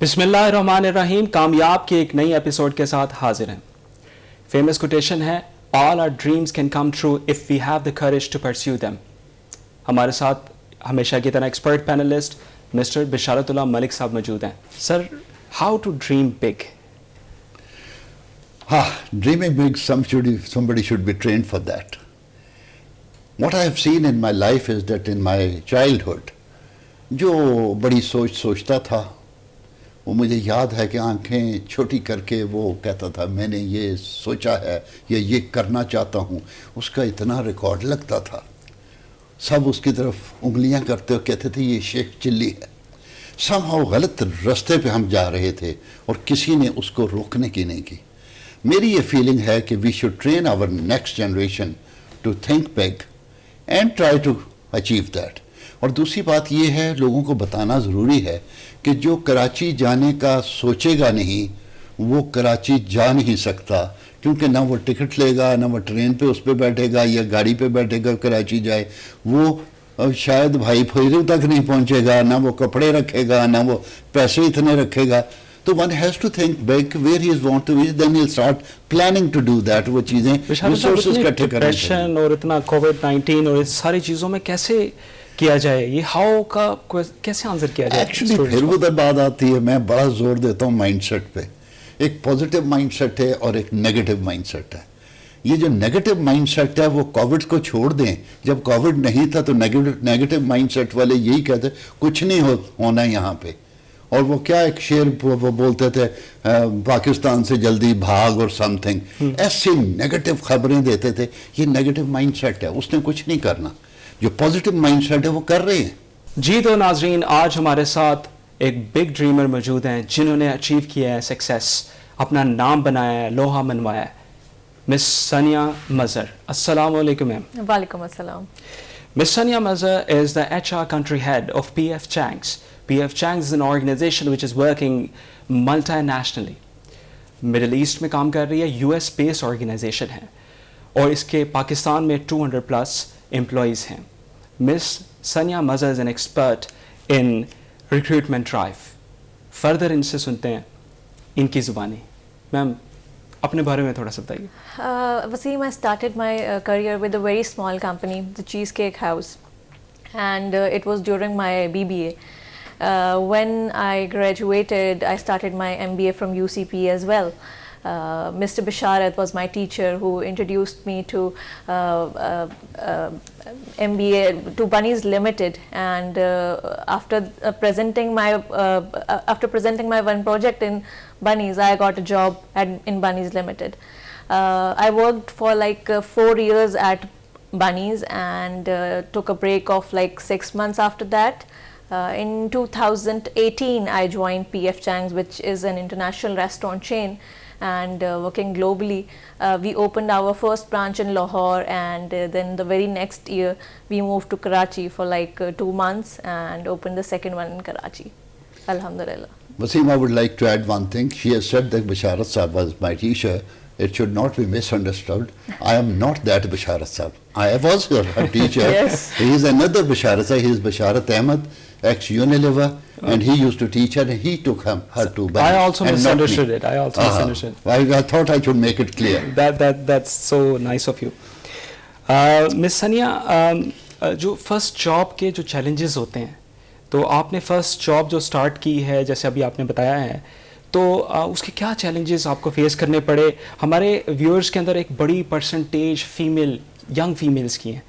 بسم اللہ الرحمن الرحیم. کامیاب کے ایک نئی ایپیسوڈ کے ساتھ حاضر ہیں. فیمس کوٹیشن ہے all our dreams can come true if we have the courage to pursue them. ہمارے ساتھ ہمیشہ کی طرح ایکسپرٹ پینلسٹ مسٹر بشارت اللہ ملک صاحب موجود ہیں. سر, how to dream big? Dreaming big, somebody should be trained for that. What I have seen in my life is that in my childhood, جو بڑی سوچتا تھا وہ مجھے یاد ہے کہ آنکھیں چھوٹی کر کے وہ کہتا تھا میں نے یہ سوچا ہے یا یہ کرنا چاہتا ہوں, اس کا اتنا ریکارڈ لگتا تھا. سب اس کی طرف انگلیاں کرتے اور کہتے تھے یہ شیخ چلی ہے. somehow غلط رستے پہ ہم جا رہے تھے اور کسی نے اس کو روکنے کی نہیں کی. میری یہ فیلنگ ہے کہ we should train our next generation to think big and try to achieve that. اور دوسری بات یہ ہے, لوگوں کو بتانا ضروری ہے کہ جو کراچی جانے کا سوچے گا نہیں وہ کراچی جا نہیں سکتا, کیونکہ نہ وہ ٹکٹ لے گا, نہ وہ ٹرین پہ اس پہ بیٹھے گا یا گاڑی پہ بیٹھے گا کراچی جائے, وہ شاید بھائی پھیرو تک نہیں پہنچے گا, نہ وہ کپڑے رکھے گا, نہ وہ پیسے اتنے رکھے گا. تو one has to think big where he want to be, then he'll start planning to do that. وہ چیزیں resources اکٹھے کرنے ڈپریشن اور اتنا کووڈ-19 اور اس ساری چیزوں میں کیسے کیا جائے, یہ ہاؤ کا کیسے آنسر کیا جائے؟ ایکچولی پھر وہ بات آتی ہے, میں بڑا زور دیتا ہوں مائنڈ سیٹ پہ. ایک پازیٹیو مائنڈ سیٹ ہے اور ایک نیگیٹو مائنڈ سیٹ ہے. یہ جو نیگیٹو مائنڈ سیٹ ہے وہ کووڈ کو چھوڑ دیں. جب کووڈ نہیں تھا تو نیگیٹو مائنڈ سیٹ والے یہی کہتے کچھ نہیں ہونا یہاں پہ, اور وہ کیا ایک شعر وہ بولتے تھے پاکستان سے جلدی بھاگ اور سم تھنگ, ایسی نیگیٹو خبریں دیتے تھے. یہ نیگیٹو مائنڈ سیٹ ہے, اس نے کچھ نہیں کرنا. جو پازیٹیو مائنڈ سیٹ ہے وہ کر رہے ہیں. جی تو ناظرین, آج ہمارے ساتھ ایک بگ ڈریمر موجود ہیں جنہوں نے اچیو کیا ہے سکسیس, اپنا نام بنایا ہے, لوہا منوایا ہے. مس ثانیہ مظہر, السلام علیکم میم. وعلیکم السلام. Ms. Sania Mazhar is the HR country head of PF Chang's. PF Chang's is an organization which is working multinationally. Middle East میں کام کر رہی ہے, US based organization ہے, اور اس کے پاکستان میں 200+ employees ہیں. Ms. Sania Mazhar is an expert in recruitment drive. Further ان سے سنتے ہیں ان کی زبانی. میم اپنے بارے میں تھوڑا سا بتائیے. Waseem, I started my career with a very small company, the Cheesecake House, and it was during my BBA. When I graduated, I started my MBA from UCP as well. Mr. Bisharat was my teacher who introduced me to MBA, to Bunnies Limited, and after presenting my one project in Bunnies, I got a job in Bunnies Limited. I worked for like 4 years at Bunnies and took a break of like 6 months after that. In 2018, I joined PF Chang's, which is an international restaurant chain, and working globally. We opened our first branch in Lahore, and then the very next year we moved to Karachi for like 2 months and opened the second one in Karachi. Alhamdulillah. Wasim, I would like to add one thing. She has said that Bisharat Sahab was my teacher. It should not be misunderstood. I am not that Bisharat Sahab. I was her teacher. Yes. He is another Bisharat Sahab. He is Bisharat Ahmed, ex-Unilever, and he used to teach her, and he took her to Bali. I also misunderstood it. Misunderstood. I thought I should make it clear. That's so nice of you. Miss Sania, جو first job کے جو challenges ہوتے ہیں, تو آپ نے first job جو start کی ہے جیسے ابھی آپ نے بتایا ہے, تو اس کے کیا چیلنجز آپ کو فیس کرنے پڑے؟ ہمارے ویورز کے اندر ایک بڑی پرسنٹیج ینگ فیمیلز کی ہیں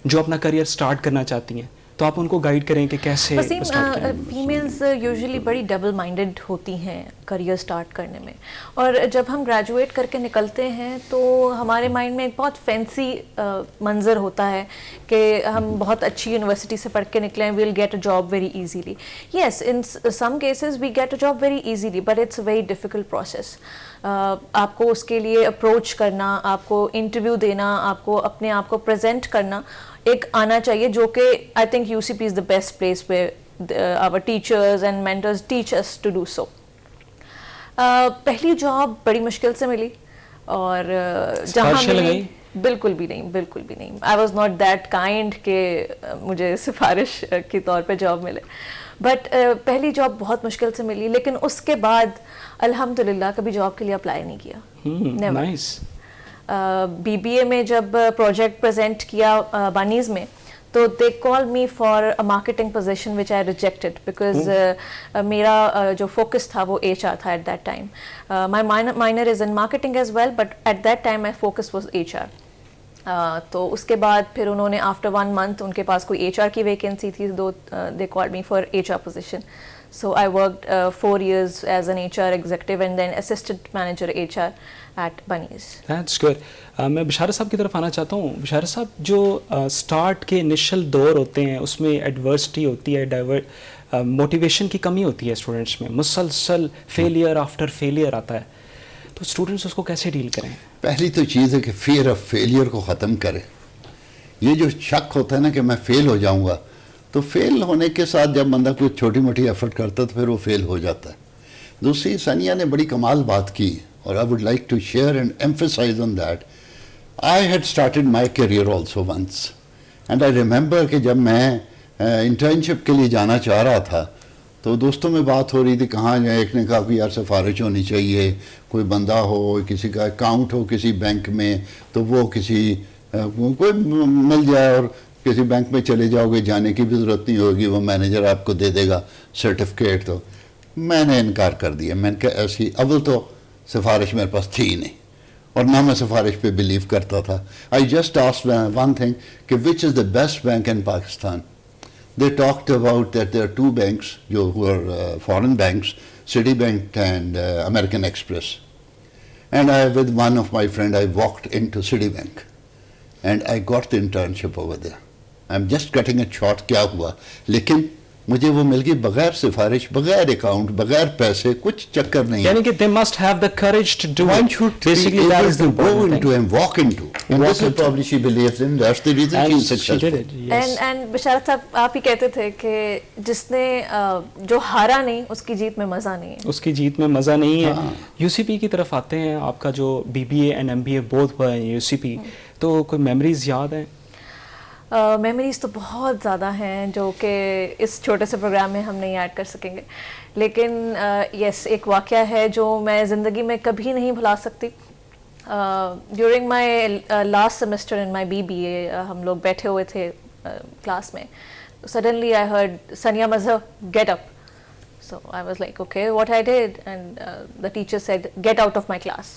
جو اپنا کریئر اسٹارٹ کرنا چاہتی ہیں, تو آپ ان کو گائیڈ کریں کہ کیسے اسٹارٹ کریں. فیمیلز یوزلی بڑی ڈبل مائنڈڈ ہوتی ہیں کریئر اسٹارٹ کرنے میں, اور جب ہم گریجویٹ کر کے نکلتے ہیں تو ہمارے مائنڈ میں ایک بہت فینسی منظر ہوتا ہے کہ ہم بہت اچھی یونیورسٹی سے پڑھ کے نکلیں, well get a job very easily. Yes, in some cases we get a job very easily, but it's a very difficult process. آپ کو اس کے لیے اپروچ کرنا, آپ کو انٹرویو دینا, آپ کو اپنے آپ کو پریزنٹ کرنا ایک آنا چاہیے, جو کہ I think UCP is the best place where our teachers and mentors teach us to do so. پہلی جاب بڑی مشکل سے ملی, اور جہاں ملی بالکل بھی نہیں. آئی واز ناٹ دیٹ کائنڈ کہ مجھے سفارش کے طور پہ جاب ملے, بٹ پہلی جاب بہت مشکل سے ملی, لیکن اس کے بعد الحمدللہ کبھی جاب کے لیے اپلائی نہیں کیا. نائس. بی بی اے میں جب پروجیکٹ پریزنٹ کیا بانیز میں, تو they call me for a marketing position which I rejected because میرا جو فوکس تھا وہ ایچ آر تھا at that time. My minor is in marketing as well, but at that time my focus was H R. تو اس کے بعد پھر انہوں نے آفٹر 1 month ان کے پاس کوئی ایچ آر کی ویکینسی تھی, they called me for H R position. So I worked 4 years as an H R executive and then assistant manager H R at بنیز. That's good. میں بشارت صاحب کی طرف آنا چاہتا ہوں. بشارت صاحب, جو اسٹارٹ کے انیشل دور ہوتے ہیں اس میں ایڈورسٹی ہوتی ہے, موٹیویشن کی کمی ہوتی ہے اسٹوڈنٹس میں, مسلسل فیلئر آفٹر فیلئر آتا ہے, تو اسٹوڈنٹس اس کو کیسے ڈیل کریں؟ پہلی تو چیز ہے کہ فیئر آف فیلئر کو ختم کرے. یہ جو شک ہوتا ہے نا کہ میں فیل ہو جاؤں گا, تو فیل ہونے کے ساتھ جب بندہ کوئی چھوٹی موٹی ایفرٹ کرتا ہے تو پھر وہ فیل ہو جاتا ہے. دوسری, ثانیہ نے بڑی کمال بات کی, اور I would like to share and emphasize on that. I had started my career also once, and I remember کہ جب میں انٹرنشپ کے لیے جانا چاہ رہا تھا تو دوستوں میں بات ہو رہی تھی کہاں جائیں. ایک نے کہا کہ یار سفارش ہونی چاہیے, کوئی بندہ ہو, کسی کا اکاؤنٹ ہو کسی بینک میں, تو وہ کسی کوئی مل جائے اور کسی بینک میں چلے جاؤ گے, جانے کی بھی ضرورت نہیں ہوگی, وہ مینیجر آپ کو دے دے گا سرٹیفکیٹ. تو میں نے انکار کر دیا. میں نے کہا ایسی, اول تو سفارش میرے پاس تھی ہی نہیں, اور نہ میں سفارش پہ بلیو کرتا تھا. I just asked one thing کہ which is the best bank in Pakistan. They talked about that there are 2 banks who are foreign banks, Citibank and American Express. And with one of my friends, I walked into Citibank and I got the internship over there. I'm just cutting it short. کیا ہوا, لیکن مجھے وہ مل گئی بغیر سفارش, بغیر اکاؤنٹ, بغیر پیسے, کچھ چکر نہیں. یعنی کہ they must have the courage to do One it. should Basically, be that able is the to go important into thing. and walk into. And this is probably she believes in. That's the reason she is And she successful. did it, yes. And بشارت صاحب آپ ہی کہتے تھے کہ جس نے جو ہارا نہیں اس کی جیت میں مزہ نہیں ہے. اس کی جیت میں مزہ نہیں ہے. یو سی پی کی طرف آتے ہیں, آپ کا جو B B A and M B A both ہوا ہے یو سی پی, تو کوئی میموریز یاد ہیں؟ میموریز تو بہت زیادہ ہیں جو کہ اس چھوٹے سے پروگرام میں ہم نہیں ایڈ کر سکیں گے, لیکن یس ایک واقعہ ہے جو میں زندگی میں کبھی نہیں بھلا سکتی. During my last semester in my B B A ہم لوگ بیٹھے ہوئے تھے کلاس میں, suddenly I heard Sania Mazhar get up. So I was like okay what I did, and the teacher said get out of my class.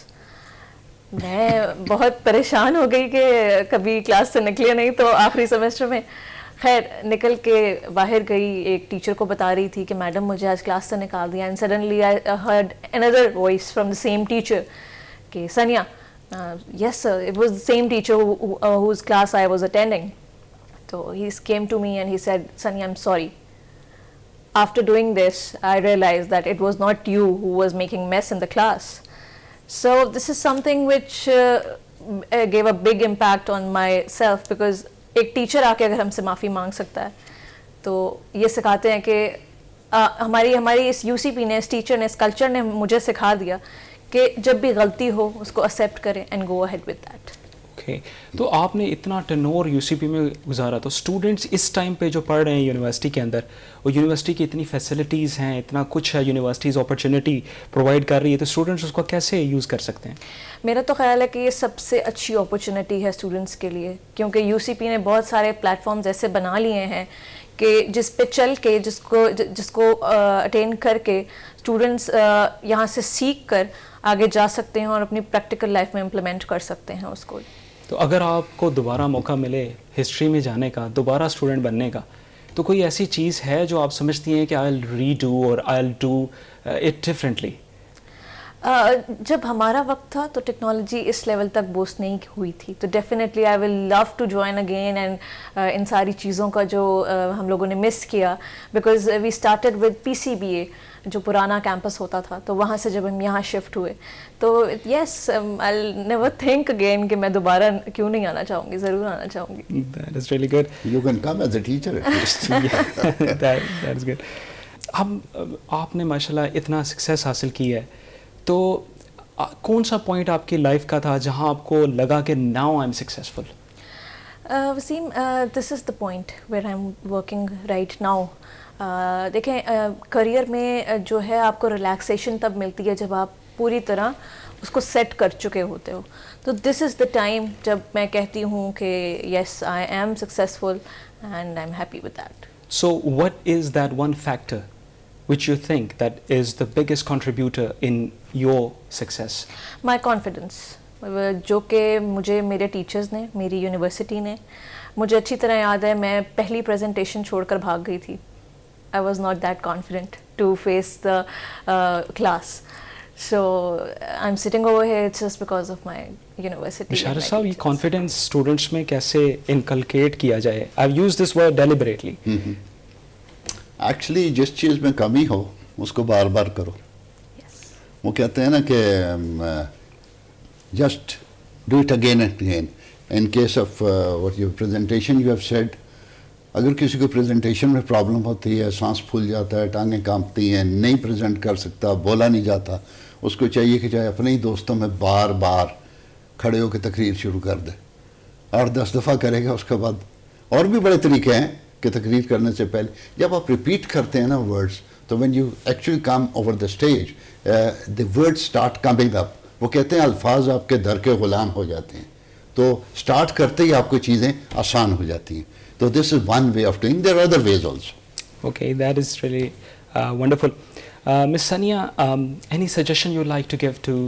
میں بہت پریشان ہو گئی کہ کبھی کلاس سے نکلے نہیں, تو آخری سیمسٹر میں خیر نکل کے باہر گئی, ایک ٹیچر کو بتا رہی تھی کہ میڈم مجھے آج کلاس سے نکال دیا. اینڈ سڈنلی آئی ہرڈ اندر voice from the same teacher کہ Sania, yes sir, it was the same teacher whose class I was attending. تو he came to me and he said Sania I am sorry. After doing this, I realized that it was not you who was making mess in the class. So this is something which gave a big impact on myself, because ایک teacher آ کے اگر ہم سے معافی مانگ سکتا ہے تو یہ سکھاتے ہیں کہ ہماری اس یو سی پی نے, اس ٹیچر نے, اس کلچر نے مجھے سکھا دیا کہ جب بھی غلطی ہو اس کو ایکسیپٹ کریں and go ahead with that. Okay, تو آپ نے اتنا ٹینور یو سی پی میں گزارا, تو اسٹوڈنٹس اس ٹائم پہ جو پڑھ رہے ہیں یونیورسٹی کے اندر, اور یونیورسٹی کی اتنی فیسلٹیز ہیں, اتنا کچھ ہے, یونیورسٹیز اپرچونیٹی پرووائڈ کر رہی ہے, تو اسٹوڈنٹس اس کو کیسے یوز کر سکتے ہیں؟ میرا تو خیال ہے کہ یہ سب سے اچھی اپرچونیٹی ہے اسٹوڈنٹس کے لیے, کیونکہ یو سی پی نے بہت سارے پلیٹ فارمز ایسے بنا لیے ہیں کہ جس پہ چل کے جس کو اٹینڈ کر کے اسٹوڈنٹس یہاں سے سیکھ کر آگے جا سکتے ہیں اور اپنی پریکٹیکل لائف میں امپلیمنٹ کر سکتے ہیں اس کو. تو اگر آپ کو دوبارہ موقع ملے ہسٹری میں جانے کا, دوبارہ اسٹوڈنٹ بننے کا, تو کوئی ایسی چیز ہے جو آپ سمجھتی ہیں کہ آئی ول we do or I will do it differently? جب ہمارا وقت تھا تو ٹیکنالوجی اس لیول تک بوسٹ نہیں ہوئی تھی, تو definitely I will love to join again and ان ساری چیزوں کا جو ہم لوگوں نے مس کیا, because we started with P C B A جو پرانا کیمپس ہوتا تھا, تو وہاں سے جب ہم یہاں شفٹ ہوئے تو یس آئی نیور تھنک اگین کہ میں دوبارہ کیوں نہیں آنا چاہوں گی, ضرور آنا چاہوں گی. That is really good. You can come as a teacher at least. That is good. اب آپ نے ماشاءاللہ اتنا سکسیس حاصل کی ہے, تو کون سا پوائنٹ آپ کی لائف کا تھا جہاں آپ کو لگا کہ now I am successful? Waseem, this is the point where I am working right now. دیکھیں کریئر میں جو ہے آپ کو ریلیکسیشن تب ملتی ہے جب آپ پوری طرح اس کو سیٹ کر چکے ہوتے ہو. تو دس از دا ٹائم جب میں کہتی ہوں کہ yes I am successful and I am happy with that. So what is that one factor which you think that is the biggest contributor in your success? My confidence, جو کہ مجھے میرے teachers نے, میری یونیورسٹی نے, مجھے اچھی طرح یاد ہے میں پہلی پریزنٹیشن چھوڑ کر بھاگ گئی تھی. I was not that confident to face the class. So I'm sitting over here, it's just because of my university. بشارت صاحب, یہ کانفیڈنس اسٹوڈنٹس میں کیسے انکلکیٹ کیا جائے؟ I've used this word deliberately. Actually جس چیز میں کمی ہو اس کو بار بار کرو. وہ کہتے ہیں نا کہ just do it again and again. In case of what your presentation you have said, اگر کسی کو پریزنٹیشن میں پرابلم ہوتی ہے, سانس پھول جاتا ہے, ٹانگیں کانپتی ہیں, نہیں پریزنٹ کر سکتا, بولا نہیں جاتا, اس کو چاہیے کہ چاہے اپنے ہی دوستوں میں بار بار کھڑے ہو کے تقریر شروع کر دے. 8-10 دفعہ کرے گا, اس کے بعد اور بھی بڑے طریقے ہیں کہ تقریر کرنے سے پہلے جب آپ ریپیٹ کرتے ہیں نا ورڈز, تو when you actually come over the stage the word start coming up. وہ کہتے ہیں الفاظ آپ کے در کے غلام ہو جاتے ہیں, تو اسٹارٹ کرتے ہی آپ کو چیزیں آسان ہو جاتی ہیں. So this is one way of doing. There are other ways also. Okay, that is really wonderful. Ms. Sania, any suggestion you would like to give to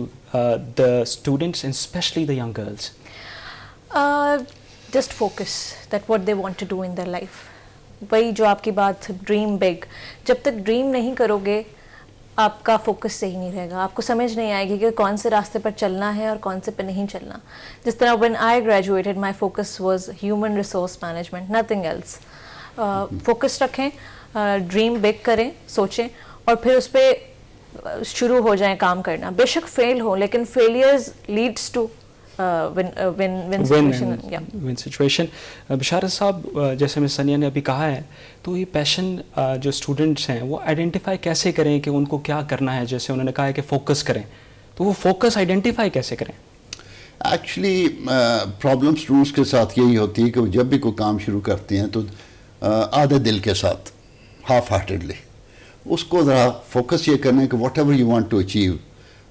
the students, and especially the young girls? Just focus that what they want to do in their life. وہی جو آپ کی بات, dream big. جب تک dream نہیں کرو گے آپ کا فوکس صحیح نہیں رہے گا, آپ کو سمجھ نہیں آئے گی کہ کون سے راستے پر چلنا ہے اور کون سے پہ نہیں چلنا. جس طرح when I graduated my focus was human resource management, nothing else. Focus رکھیں, ڈریم بگ کریں, سوچیں, اور پھر اس پہ شروع ہو جائیں کام کرنا. بے شک فیل ہو, لیکن failures leads to win situation. بشارت صاحب, جیسے مس سنیا نے ابھی کہا ہے, تو یہ پیشن جو اسٹوڈنٹس ہیں وہ آئیڈینٹیفائی کیسے کریں کہ ان کو کیا کرنا ہے؟ جیسے انہوں نے کہا ہے کہ فوکس کریں, تو وہ فوکس آئیڈینٹیفائی کیسے کریں؟ ایکچولی پرابلم اسٹوڈنٹس کے ساتھ یہی ہوتی ہے کہ وہ جب بھی کوئی کام شروع کرتے ہیں تو آدھے دل کے ساتھ, ہاف ہارٹیڈلی, اس کو ذرا فوکس یہ کرنا ہے کہ whatever you want to achieve,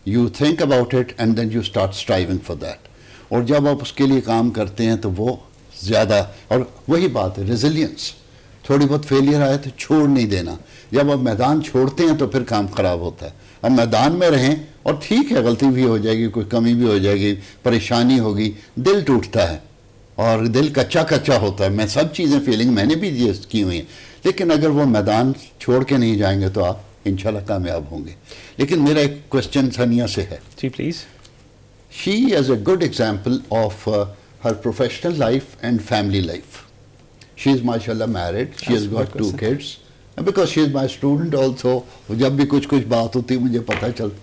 you think about it and then you start striving for that. اور جب آپ اس کے لیے کام کرتے ہیں تو وہ زیادہ, اور وہی بات ہے ریزیلینس, تھوڑی بہت فیلئر آئے تو چھوڑ نہیں دینا. جب آپ میدان چھوڑتے ہیں تو پھر کام خراب ہوتا ہے. اب میدان میں رہیں, اور ٹھیک ہے غلطی بھی ہو جائے گی, کوئی کمی بھی ہو جائے گی, پریشانی ہوگی, دل ٹوٹتا ہے اور دل کچا کچا ہوتا ہے. میں سب چیزیں فیلنگ میں نے بھی یہ کی ہوئی ہیں, لیکن اگر وہ میدان چھوڑ کے نہیں جائیں گے تو آپ انشاءاللہ کامیاب ہوں گے. لیکن میرا ایک کوشچن سنیا سے ہے. جی please. She is a good example of her professional life and family life. She is mashallah married. She has got 2 kids. And because she is my student also, jab bhi kuch baat hoti mujhe pata chalta.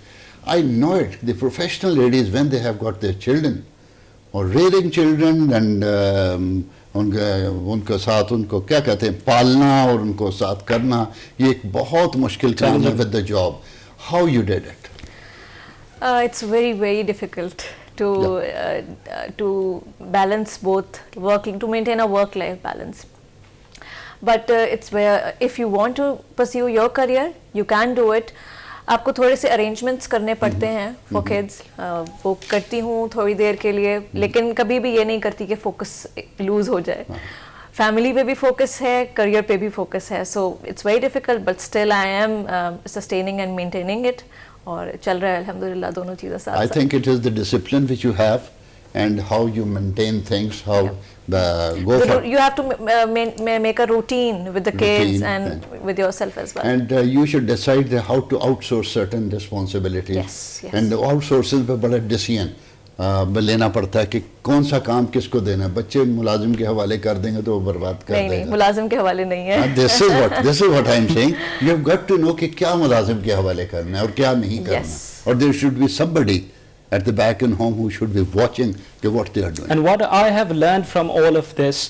I know it. The professional ladies, when they have got their children, or rearing children, and unke saath unko kya kehte hain paalna aur unko saath karna, ye ek bahut mushkil kaam hai with the job. How you did it? It's very, very difficult to balance both working, to maintain a work-life balance. But it's where if you want to pursue your career, you can do it. آپ کو تھوڑے سے arrangements کرنے پڑتے ہیں for kids. وہ کرتی ہوں تھوڑی دیر کے لیے, لیکن کبھی بھی یہ نہیں کرتی کہ فوکس لوز ہو جائے. فیملی پہ بھی فوکس ہے, کریئر پہ بھی فوکس ہے. So it's very difficult, but still I am sustaining and maintaining it. اور چل رہا ہے الحمدللہ دونوں چیزیں ساتھ. I think it is the discipline which you have and how you maintain things, how the go for. You have to make a routine with the kids and with yourself as well. And you should decide how to outsource certain responsibilities. Yes, yes. And outsourcing پہ بڑا decision لینا پڑتا ہے کہ کون سا کام کس کو دینا ہے. بچے ملازم کے حوالے کر دیں گے تو وہ برباد کر دے گا. نہیں, ملازم کے حوالے نہیں ہے. This is what I'm saying. You have got to know کہ کیا ملازم کے حوالے کرنا ہے اور کیا نہیں کرنا. اور there should be somebody at the back and home who should be watching what they are doing. And what I have learned from all of this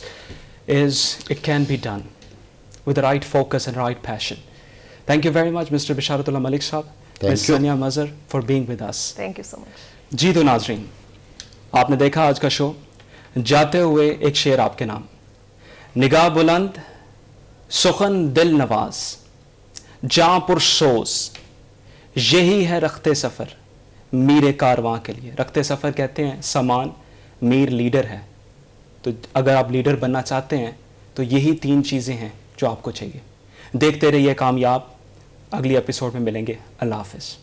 is it can be done with the right focus and right passion. Thank you very much, Mr. Bisharatullah Malik Sahab, Ms. Sania Mazhar, for being with us. Thank you so much. جی تو ناظرین, آپ نے دیکھا آج کا شو. جاتے ہوئے ایک شعر آپ کے نام. نگاہ بلند سخن دل نواز، جاں پرسوز، یہی ہے رخت سفر میر کارواں کے لیے. رخت سفر کہتے ہیں سامان، میر لیڈر ہے. تو اگر آپ لیڈر بننا چاہتے ہیں تو یہی 3 چیزیں ہیں جو آپ کو چاہیے. دیکھتے رہیے کامیاب. اگلی ایپیسوڈ میں ملیں گے. اللہ حافظ.